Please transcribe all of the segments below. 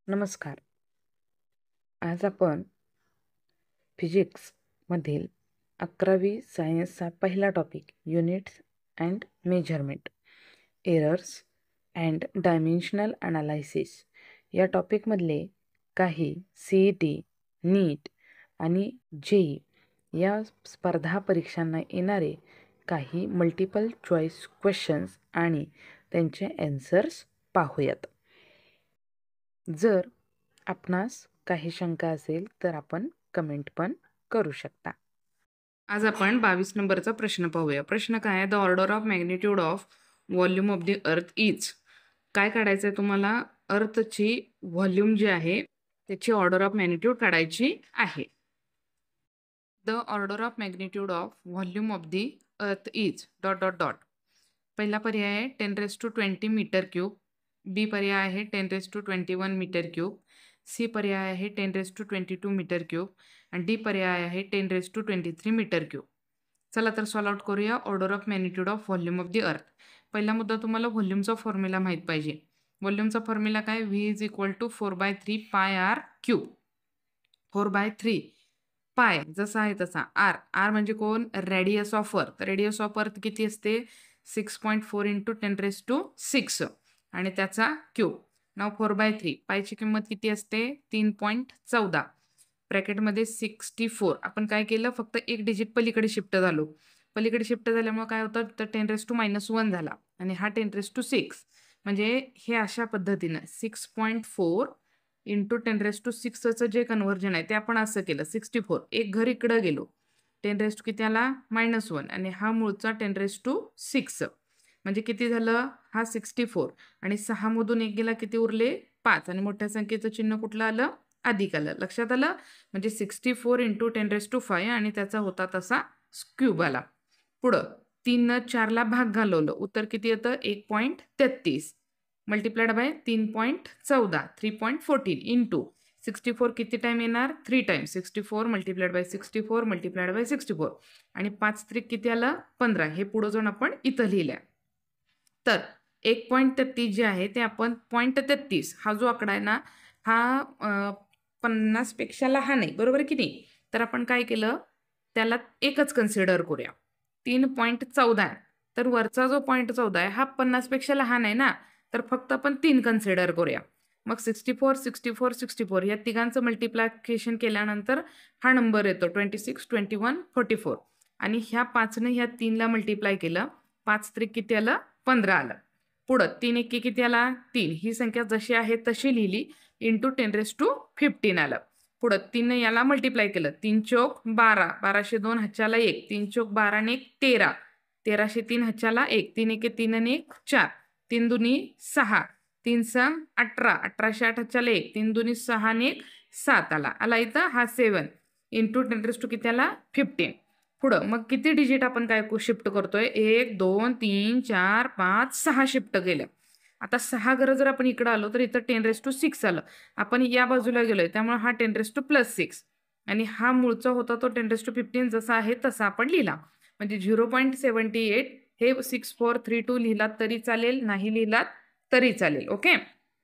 नमस्कार. आज आपण फिजिक्समधील 11वी सायन्सचा पहिला topic units and measurement, errors and dimensional analysis या टॉपिकमधले काही CET, नीट आणि JEE या स्पर्धा परीक्षांना येणारे काही मल्टिपल चॉईस क्वेश्चन्स आणि त्यांचे ॲन्सर्स पाहूयात. जर आपणास काही शंका असेल तर आपण कमेंट पण करू शकता. आज आपण 22 नंबरचा प्रश्न पाहूया. प्रश्न काय आहे? The order of magnitude of volume of the earth is. काय काढायचं आहे तुम्हाला? अर्थची व्हॉल्यूम जी आहे त्याची ऑर्डर ऑफ मॅग्निट्यूड काढायची आहे. The order of magnitude of volume of the earth is ... पहिला पर्याय आहे 10⁻20 मीटर क्यूब. बी पर्याय आहे 10⁻21 मीटर क्यूब. सी पर्याय आहे 10⁻22 मीटर क्यूब आणि डी पर्याय आहे 10⁻23 मीटर क्यूब. चला तर सॉल्व आउट करूया. Order of magnitude of volume of the earth. पहिला मुद्दा तुम्हाला व्हॉल्यूमचा फॉर्म्युला माहीत पाहिजे. व्हॉल्यूमचा फॉर्म्युला काय? V = 4/3 πr cube. 4/3 पाय जसा आहे तसा r म्हणजे कोण? Radius of earth. Radius of earth किती असते? 6.4 × 10⁶ आणि त्याचा क्यूब. नाव 4/3 पायची किंमत किती असते? 3.14 ब्रॅकेटमध्ये 64. आपण काय केलं? फक्त एक डिजिट पलीकडे शिफ्ट झालो. पलीकडे शिफ्ट झाल्यामुळे काय होतं? तर 10⁻⁻1 झाला आणि हा 10⁻6 म्हणजे हे अशा पद्धतीनं 6.4 × 10⁶ जे कन्व्हर्जन आहे ते आपण असं केलं. 64 एक घर इकडं गेलो 10⁻⁻ किती आला? -1 आणि हा मूळचा 10⁻6 म्हणजे किती झालं? हा 64 आणि 6 मधून 1 गेला किती उरले? 5 आणि मोठ्या संख्येचं चिन्ह कुठलं आलं? अधिक आलं. लक्षात आलं? म्हणजे 64 × 10⁻5 आणि त्याचा होता तसा क्यूब आला. पुढं 3 4ला भाग घालवलं. उत्तर किती येतं? 1.33 मल्टिप्लाइड बाय 3.14 3.14 इंटू 64 किती टाइम येणार? 3 times. 64 multiplied by 64 multiplied by 64 आणि 5 त्रिक किती आलं? 15. हे पुढं जाऊन आपण इथं लिहिलंय. तर 1.33 जे आहे ते आपण 0.33 हा जो आकडा आहे ना हा 50 पेक्षा लहान आहे, बरोबर की नाही? तर आपण काय केलं? त्याला एकच कन्सिडर करूया. 3.14 आहे तर वरचा जो 0.14 आहे हा 50 पेक्षा लहान आहे ना, तर फक्त आपण 3 कन्सिडर करूया. मग 64 64 64 या तिघांचं मल्टिप्लिकेशन केल्यानंतर हा नंबर येतो 26 21 44 आणि ह्या 5ने ह्या 3ला मल्टिप्लाय केलं. 5 त्रिक किती आलं? 15 आलं. पुढं 3 एके किती आला? 3. ही संख्या जशी आहे तशी लिहिली इंटू 10⁻15 आलं. पुढं 3 याला मल्टिप्लाय केलं. 3 चौक 12 12 2 हाच्याला 1 3 चौक 12 आणि 1 13 13 3 हाच्याला 1 3 एके 3 आणि 1 4 3 दुनी 6 3 सम 18 18 8 हाच्याला 1 3 दुनी 6 आणि 1 7 आला इथं हा 7 इंटू 10⁻⁻ किती आला? 15. पुढं मग किती डिजिट आपण काय शिफ्ट करतोय? 1 2 3 4 5 6 शिफ्ट केलं. आता 6 घरं जर आपण इकडं आलो तर इथं 10⁻6 आलं. आपण या बाजूला गेलोय त्यामुळे हा 10⁻+6 आणि हा मूळचा होता तो 10⁻15 जसा आहे तसा आपण लिहिला. म्हणजे 0.78 हे 6432 लिहिलात तरी चालेल, नाही लिहिलात तरी चालेल. ओके.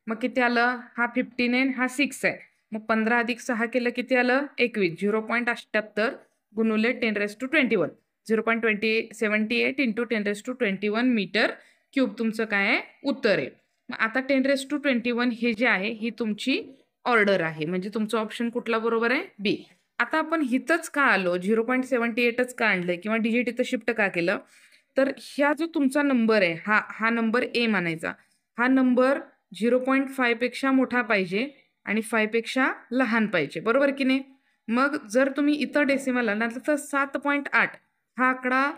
मग किती आलं? हा 15 आहे, हा 6 आहे. मग 15 + 6 केलं किती आलं? 21. 0.78 गुणुले 10⁻21 0.78 × 10⁻21 मीटर क्यूब तुमचं काय आहे? उत्तर आहे. मग आता 10⁻21 हे जे आहे ही तुमची ऑर्डर आहे. म्हणजे तुमचं ऑप्शन कुठला बरोबर आहे? बी. आता आपण हिथंच का आलो? 0.78च का आणलंय किंवा डिजिट इथं शिफ्ट का केलं? तर ह्या जो तुमचा नंबर आहे हा नंबर ए मानायचा. हा नंबर 0.5 पेक्षा मोठा पाहिजे आणि 5 पेक्षा लहान पाहिजे, बरोबर की नाही? मग जर तुम्ही इथं डेसिमल आणला तर 7.8 हा आकडा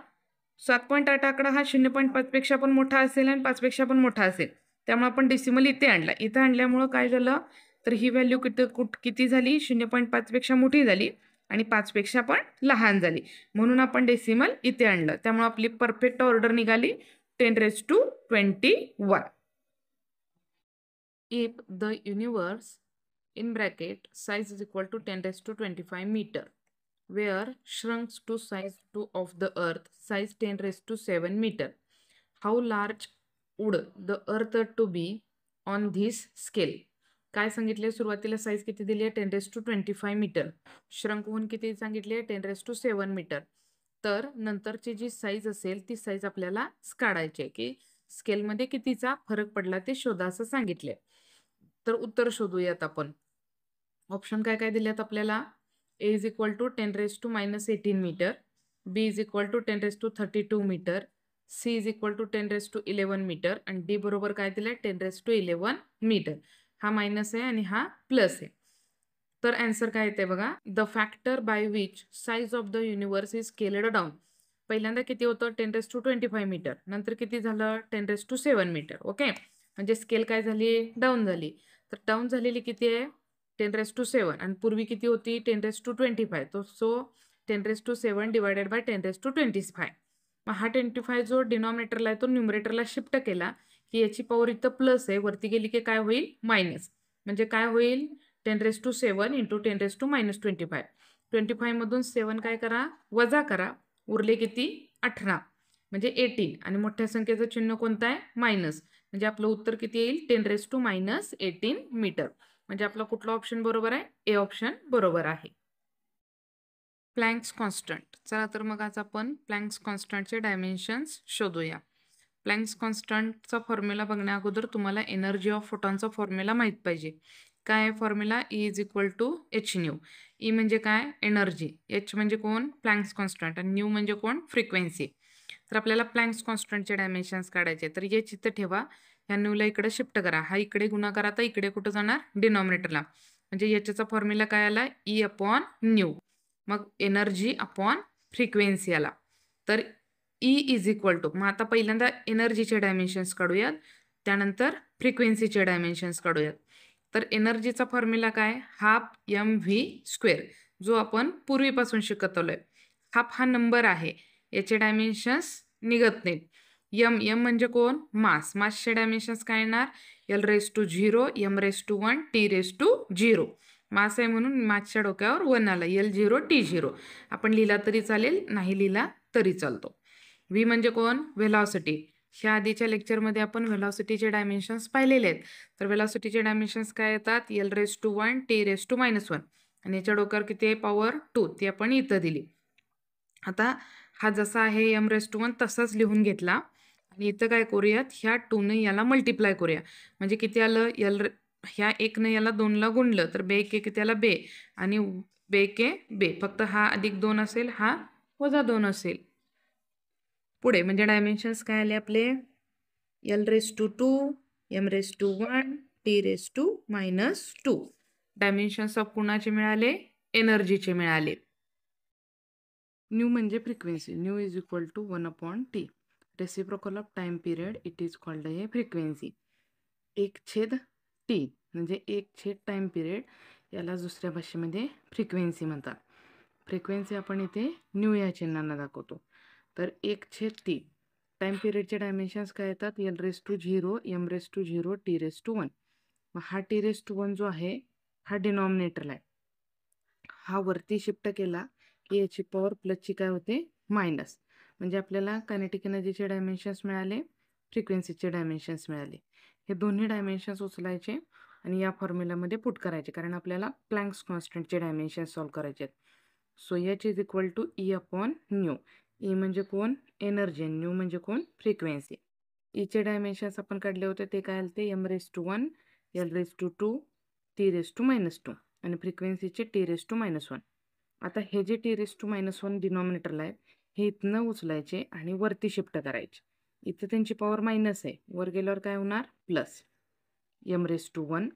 7.8 आकडा हा 0.5 पेक्षा पण मोठा असेल आणि 5 पेक्षा पण मोठा असेल. त्यामुळे आपण डेसिमल इथे आणला. इथं आणल्यामुळं काय झालं? तर ही व्हॅल्यू किती झाली? 0.5 पेक्षा मोठी झाली आणि 5 पेक्षा पण लहान झाली. म्हणून आपण डेसिमल इथे आणलं. त्यामुळे आपली परफेक्ट ऑर्डर निघाली 10⁻21. If the universe in bracket size is equal to 10⁻25 meter, where shrunk to size of the earth size 10⁻7 meter, how large would the earth to be on this scale? काय सांगितले सुरुवातीला size किती दिली आहे 10⁻25 metre. Shrunk होऊन किती सांगितले 10⁻7 metre. तर नंतरची जी साईज असेल ती साईज आपल्याला काढायची आहे की स्केलमध्ये कितीचा फरक पडला ते शोधा असं सांगितले. तर उत्तर शोधूयात आपण. ऑप्शन काय काय दिलेत आपल्याला. A is equal to 10⁻−18 meter, B is equal to 10⁻32 meter, C is equal to 10⁻11 meter आणि D बरोबर काय दिलंय 10⁻11 मीटर. हा मायनस आहे आणि हा प्लस आहे. तर आन्सर काय येते बघा. The factor by which size of the universe is scaled down. पहिल्यांदा किती होतं 10⁻25 मीटर, नंतर किती झालं 10⁻7 मीटर. ओके, म्हणजे स्केल काय झाली डाऊन झाली. तर डाऊन झालेली किती आहे 10⁻7 आणि पूर्वी किती होती 10⁻25. तो सो 10⁻7 डिवायडेड बाय 10⁻25. मग हा 25 जो डिनॉमिनेटरला आहे तो न्यूमरेटरला शिफ्ट केला की याची पॉवर इथं प्लस आहे, वरती गेली की काय होईल मायनस. म्हणजे काय होईल 10⁻7 इंटू 10⁻−25. 25 मधून 7 काय करा वजा करा, उरले किती 18 म्हणजे 18 आणि मोठ्या संख्येचं चिन्ह कोणतं आहे मायनस. म्हणजे आपलं उत्तर किती येईल 10⁻−18 मीटर. म्हणजे आपला कुठला ऑप्शन बरोबर आहे ए ऑप्शन बरोबर आहे. Planck's constant. चला तर मग आज आपण प्लँक्स कॉन्स्टंटचे डायमेन्शन्स शोधूया. प्लँक्स कॉन्स्टंटचा फॉर्म्युला बघण्या अगोदर तुम्हाला एनर्जी ऑफ फोटॉनचा फॉर्म्युला माहीत पाहिजे. काय आहे formula. E is equal to H nu. E म्हणजे काय एनर्जी, एच म्हणजे कोण प्लँक्स कॉन्स्टंट आणि न्यू म्हणजे कोण फ्रिक्वेन्सी. तर आपल्याला प्लँक्स कॉन्स्टंटचे डायमेन्शन्स काढायचे. तर हे चित्र ठेवा, ह्या न्यूला इकडे शिफ्ट करा, हा इकडे गुणाकार आता इकडे कुठं जाणार डिनॉमिनेटरला. म्हणजे याच्याचा फॉर्म्युला काय आला ई अपॉन न्यू. मग एनर्जी अपॉन फ्रिक्वेन्सी आला. तर ई इज इक्वल टू, मग आता पहिल्यांदा एनर्जीचे डायमेन्शन्स काढूयात, त्यानंतर फ्रिक्वेन्सीचे डायमेन्शन्स काढूयात. तर एनर्जीचा फॉर्म्युला काय हाफ mv², जो आपण पूर्वीपासून शिकत आलोय. हाफ हा नंबर आहे, याचे डायमेन्शन्स निघत नाहीत. एम म्हणजे कोण मास, मासचे डायमेन्शन्स काय येणार L⁻0 m⁻1 T⁻0. मास आहे म्हणून मासच्या डोक्यावर 1 आला L0 T0. आपण लिहिला तरी चालेल, नाही लिहिला तरी चालतो. व्ही म्हणजे कोण व्हेलॉसिटी. ह्या आधीच्या लेक्चरमध्ये आपण व्हेलॉसिटीचे डायमेन्शन्स पाहिलेले आहेत. तर व्हेलॉसिटीचे डायमेन्शन्स काय येतात L⁻1 T⁻−1 आणि याच्या डोक्यावर किती आहे पॉवर 2, ती आपण इथं दिली. आता हा जसा आहे m⁻1 तसाच लिहून घेतला आणि इथं काय करूयात ह्या 2ने याला मल्टिप्लाय करूया. म्हणजे किती आलं ह्या 1ने याला 2ला गुणलं तर बे के किती आला बे आणि बे के बे. फक्त हा +2 असेल, हा -2 असेल. पुढे म्हणजे डायमेन्शन्स काय आले आपले L⁻2 m⁻1 T⁻−2. Dimensions of कुणाचे मिळाले एनर्जीचे मिळाले. न्यू म्हणजे frequency. Nu is equal to 1/T. Reciprocal of time period it is called a frequency. 1/T म्हणजे 1/ टाइम पिरियड, याला दुसऱ्या भाषेमध्ये फ्रिक्वेन्सी म्हणतात. फ्रिक्वेन्सी आपण इथे न्यू या चिन्हांना दाखवतो. तर 1/T टाइम पिरियडचे डायमेन्शन्स काय येतात L⁻0 m⁻0 T⁻1. मग हा T⁻1 जो आहे हा डिनॉमिनेटरला आहे, हा वरती शिफ्ट केला की याची पॉवर प्लसची काय होते मायनस. म्हणजे आपल्याला कायनेटिक एनर्जीचे डायमेन्शन्स मिळाले, फ्रिक्वेन्सीचे डायमेन्शन्स मिळाले. हे दोन्ही डायमेन्शन्स उचलायचे आणि या फॉर्म्युलामध्ये पुट करायचे, कारण आपल्याला प्लँक्स कॉन्स्टंटचे डायमेन्शन्स सॉल्व्ह करायचे आहेत. So H is equal to E upon nu. E म्हणजे कोण एनर्जी, न्यू म्हणजे कोण फ्रिक्वेन्सी. ईचे डायमेन्शन्स आपण काढले होते ते काय आले m⁻1 L⁻2 T⁻−2 आणि फ्रिक्वेन्सीचे T⁻−1. आता हे जे T⁻−1 डिनॉमिनेटरला आहेत हे इथनं उचलायचे आणि वरती शिफ्ट करायचे. इथं त्यांची पॉवर मायनस आहे, वर गेल्यावर काय होणार प्लस. m⁻1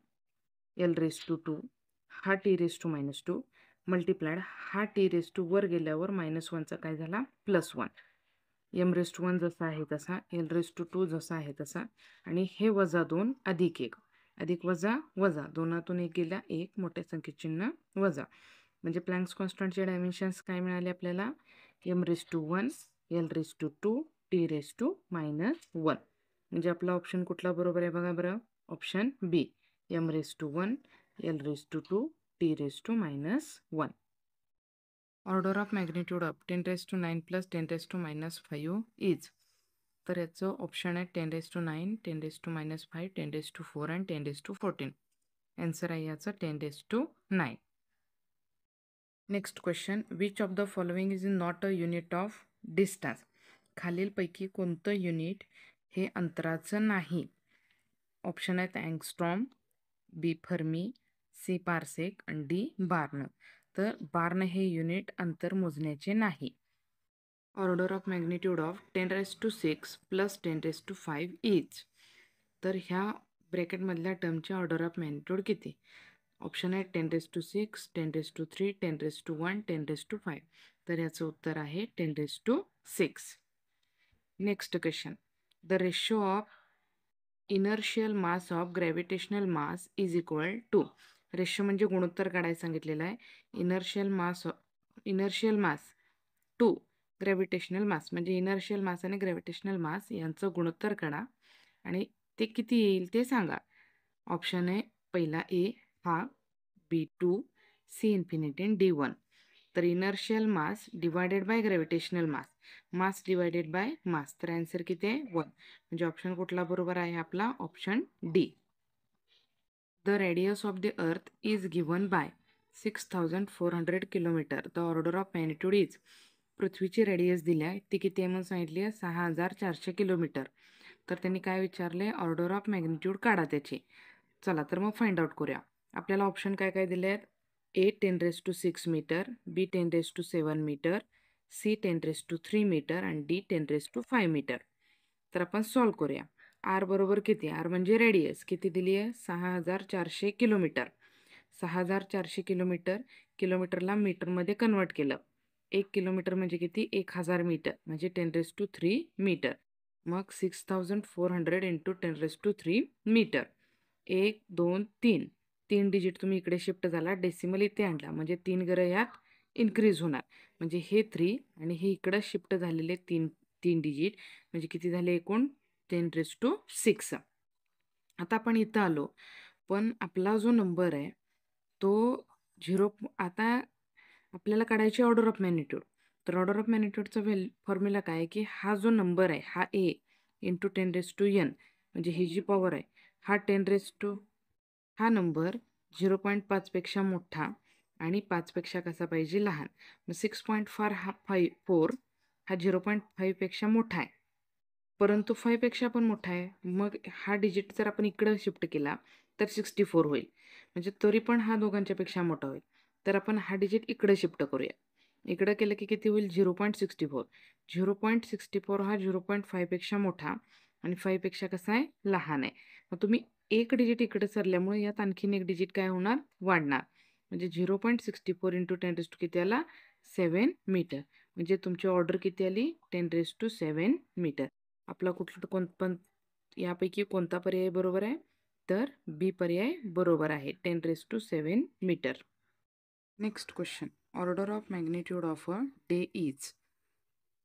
L⁻2 हा T⁻−2 मल्टिप्लाइड हा T⁻2 वर गेल्यावर -1चा काय झाला +1. m⁻1 जसा आहे तसा, L⁻2 जसा आहे तसा आणि हे -2 अधिक 1 अधिक वजा वजा, 2तून 1 गेला 1, मोठ्या संख्येत चिन्ह वजा. म्हणजे प्लँक्स कॉन्स्टंटचे डायमेन्शन्स काय मिळाले आपल्याला m⁻1 L⁻2 T⁻−1. म्हणजे आपला ऑप्शन कुठला बरोबर आहे बघा बरं, option B m⁻1 L⁻2 T⁻−1. Order of magnitude of 10⁻9 + 10⁻5 is. तर याचं ऑप्शन आहे 10⁻9, 10⁻5, 10⁻4 आणि 10⁻14. आन्सर आहे याचं 10⁻⁹. Next question, which of the following is not a unit of distance. खालीलपैकी कोणतं युनिट हे अंतराचं नाही. ऑप्शन आहेत अँगस्ट्रॉम, बी फर्मी, सी पार्सेक आणि डी बार्न. तर बार्न हे युनिट अंतर मोजण्याचे नाही. Order of magnitude of 10⁻⁶ plus 10⁻⁵ is. तर ह्या ब्रॅकेटमधल्या टर्मची ऑर्डर ऑफ मॅग्निट्यूड किती. ऑप्शन आहे 10⁻⁶, 10⁻�3, 10⁻⁴, 10⁻⁵. तर याचं उत्तर आहे 10⁻⁶. Next question, the ratio of inertial mass of gravitational mass is equal to. Ratio म्हणजे गुणोत्तर काढायला सांगितलेलं आहे. Inertial mass to gravitational mass, म्हणजे इनर्शियल मास आणि ग्रॅव्हिटेशनल मास यांचं गुणोत्तर काढा आणि ते किती येईल ते सांगा. ऑप्शन आहे पहिला ए हाफ, बी 2, सी इन्फिनिटी आणि डी 1. तर inertial mass divided by gravitational mass, mass divided by mass, तर आन्सर किती आहे 1. म्हणजे ऑप्शन कुठला बरोबर आहे आपला, option D. The radius of the earth is given by 6400 kilometre. The order of magnitude is. पृथ्वीची रेडियस दिल्या ती किती आहे म्हणून सांगितली आहे 6400 किलोमीटर. तर त्यांनी काय विचारले, ऑर्डर ऑफ मॅग्निट्यूड काढा त्याची. चला तर मग फाइंड आउट करूया. आपल्याला ऑप्शन काय काय दिले आहेत, ए 10⁻⁶ मीटर, बी 10⁻⁷ मीटर, सी 10⁻�3 मीटर आणि डी 10⁻⁵ मीटर. तर आपण सॉल्व करूया. आर बरोबर किती, आर म्हणजे रेडियस किती दिली आहे 6400 किलोमीटर. 6400 किलोमीटर, किलोमीटरला मीटरमध्ये कन्वर्ट केलं. 1 किलोमीटर म्हणजे किती 1000 मीटर, म्हणजे 10⁻³ मीटर. मग 6400 इंटू 10⁻³ मीटर. 1 2 3, 3 डिजिट तुम्ही इकडे शिफ्ट झाला, डेसिमल इथे आणला म्हणजे 3 घरं यात इन्क्रीज होणार, म्हणजे हे 3 आणि हे इकडं शिफ्ट झालेले 3 डिजिट म्हणजे किती झाले एकूण 10⁻⁶. आता आपण इथं आलो, पण आपला जो नंबर आहे तो 0. आता आपल्याला काढायची ऑर्डर ऑफ मॅग्निट्यूड. तर ऑर्डर ऑफ मॅग्निट्यूडचा फॉर्म्युला काय आहे की हा जो नंबर आहे हा ए इंटू 10⁻�n, म्हणजे ही जी पॉवर आहे हा हा नंबर 0.5 पेक्षा मोठा आणि 5 पेक्षा कसा पाहिजे लहान. मग 6.4 हा 0.5 पेक्षा मोठा आहे, परंतु 5 पेक्षा पण मोठा आहे. मग हा डिजिट जर आपण इकडं शिफ्ट केला तर 64 होईल, म्हणजे तरी पण हा दोघांच्या पेक्षा मोठा होईल. तर आपण हा डिजिट इकडे शिफ्ट करूया. इकडं केलं की किती होईल 0.64. 0.64 हा 0.5 पेक्षा मोठा आणि 5 पेक्षा कसा आहे लहान आहे. मग तुम्ही एक डिजिट इकडे सरल्यामुळे यात आणखीन एक डिजिट काय होणार वाढणार, म्हणजे 0.64 इंटू 10⁻⁷ किती आला 7 मीटर. म्हणजे तुमची ऑर्डर किती आली 10⁻⁷ मीटर. आपला कुठला पण यापैकी कोणता पर्याय बरोबर आहे, तर बी पर्याय बरोबर आहे 10⁻⁷ meter. Next question, order of magnitude of a day is.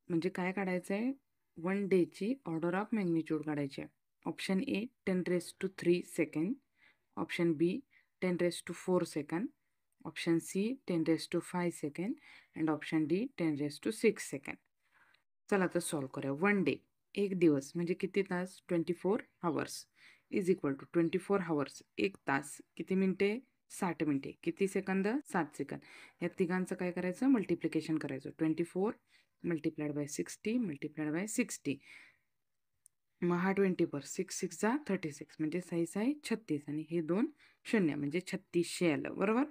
म्हणजे काय काढायचं आहे, 1 डेची ऑर्डर ऑफ मॅग्निट्यूड काढायची आहे. Option A 10⁻³ second, option B 10⁻⁴ second, option C 10⁻⁵ second and option D 10⁻�6 second. चला तर सॉल्व करूया. 1 डे एक दिवस म्हणजे किती तास 24 hours is equal to 24 hours, एक तास किती मिनिटे 60 मिनिटे, किती सेकंद 7 सेकंद. या तिघांचं काय करायचं मल्टिप्लिकेशन करायचं. 24 मल्टिप्लाइड बाय 60 मल्टिप्लाइड बाय 60. मग हा 24 6 6 जा 36 म्हणजे 6 6 36 आणि हे 2 शून्य म्हणजे 3600 आलं बरोबर.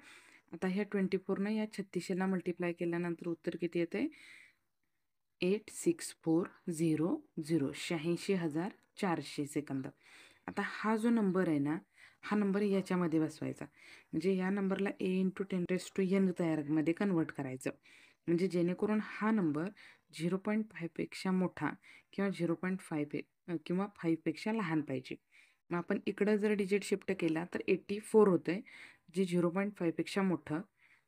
आता ह्या 24 या 3600ला मल्टिप्लाय केल्यानंतर उत्तर किती येते 8640 86,400 सेकंद. आता हा जो नंबर आहे ना हा नंबर याच्यामध्ये बसवायचा, म्हणजे या नंबरला ए इंटू 10⁻�n तयारमध्ये कन्वर्ट करायचं, म्हणजे जेणेकरून हा नंबर 0.5 पेक्षा मोठा किंवा 0.5 किंवा 5 पेक्षा लहान पाहिजे. मग आपण इकडं जर डिजिट शिफ्ट केला तर 84 होतंय, जे 0.5 पेक्षा मोठं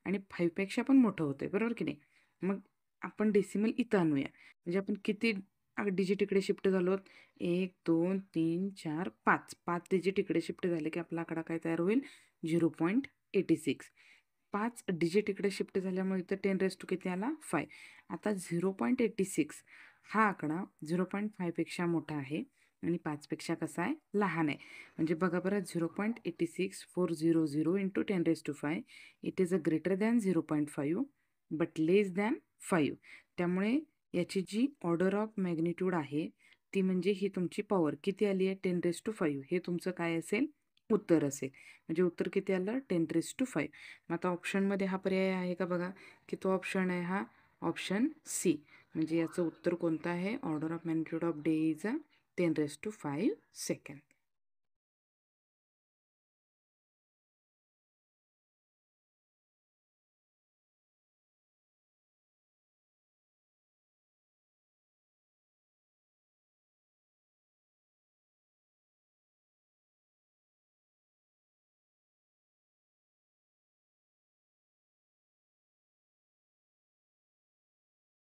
आणि 5 पेक्षा पण मोठं होतंय बरोबर की नाही. मग आपण डेसिमल इथं आणूया, म्हणजे आपण किती डिजिट इकडे शिफ्ट झालो 1 2 3 4 5 डिजिट इकडे शिफ्ट झाले की आपला आकडा काय तयार होईल 0.86. 5 डिजिट इकडे शिफ्ट झाल्यामुळे इथं 10⁻⁵ किती आला 5. आता 0.86 हा आकडा 0.5 पेक्षा मोठा आहे आणि 5पेक्षा कसा आहे लहान आहे. म्हणजे बघा बरं 0.86400 into 10⁵ it is a greater than 0.5 but less than 5. त्यामुळे याची जी ऑर्डर ऑफ मॅग्निट्यूड आहे ती म्हणजे ही तुमची पॉवर किती आली आहे 10⁵. हे तुमचं काय असेल उत्तर असेल. म्हणजे उत्तर किती आलं 10⁵. मग आता ऑप्शनमध्ये हा पर्याय आहे का बघा की तो ऑप्शन आहे हा ऑप्शन सी. म्हणजे याचं उत्तर कोणतं आहे order of magnitude of day is a 10⁵ second.